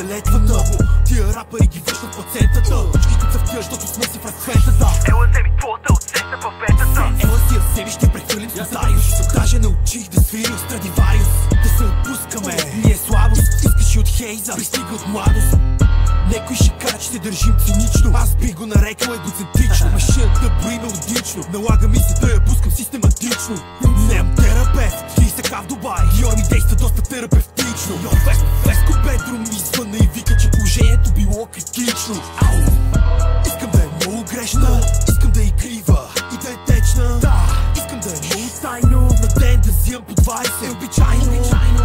летвата. Тия рапъри ги връщат в пациентата. Очките са в тия, защото сме си в разцветата. Ела вземи твоята оценка в ветата. Ела си я вземи, ще прехвърлим с Нотариус. Даже научих да свирим Страдивариус. Да се отпускаме, ние слабост. Искаш и от хейза, пристига от младост. Некой ще каже, че се държим цинично. Аз би го нарекал егоцентрично. Машината брои мелодично. Налага ми се да я пускам систематично. Нямам терапевт, ти сега в Дубай. Диор ми действа доста терапевтично. Веско Бедро ми звънна и вика, че положението било критично. Ау! Искам да е много грешна, искам да е крива и да е течна. Искам да е много тайно, на ден да взимам по 20. Обичайно,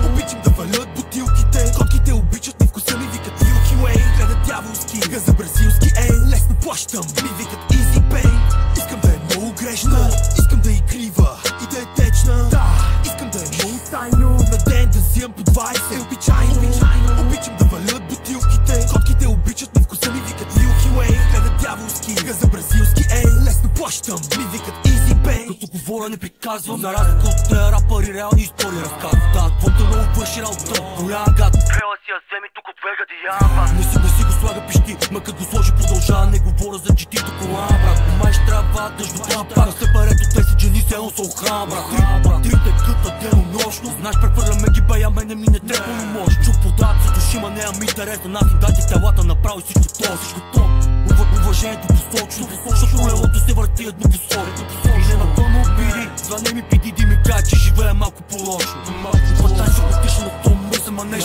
обичам да валят бутилките. Котките обичат ми вкуса ми, викат Milky Way. Гледат дяволски, газа бразилски, лесно плащам, ми викат Easy Pay. Искам да е много грешна, искам да е крива и да е течна. Искам да е много тайно, на ден да взимам по 20. Обичайно, обичам да валят бутилките. Котките обичат ми вкуса ми, викат Milky Way. Гледат дяволски, газа бразилски, лесно плащам, ми викат Easy Pay. Като говоря не приказвам, за разлика от тези рапъри реални истории разказвам. Да, твоята много върши работа, голяма гад. Ела си я вземи тук от Вега Диава. Не си го слага пищи, ма като го сложи продължава. Не говоря за читито колана, брат. Май ще трябва дъждо пак. На сепарето те си джени, се едно са охрана, брат. Трите къта денонощно. Знаеш, прехвърляме ги бе, а мене ми не трябва мощ. Чуп подат за души, ма нямам интерес да нафин дайте телата направи всичко то. Уважението посочно, защото елото се върти едно посочно. И не напълно обиди, звъне ми пиди ми каже, че живее малко по-лошо. Баща ще отиша на том мисъл манеш.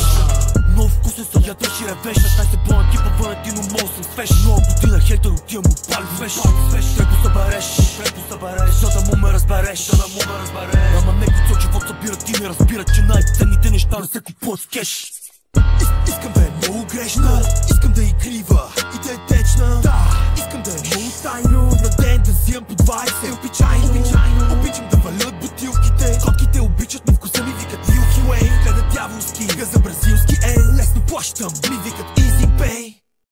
Много вкусен са, ядеш и ревеш. Тай се бъна типа Валентино, мол съм свеж. Много година хейтер отивам му пали свеж. Трепо събереш, за да му ме разбереш. Ама некой цел живот събира, ти не разбира, че най-ценните неща не се купуват с кеш. Искам да е много грешна, искам да е крива и да е течна. Искам да е много тайно, на ден да взимам по 20.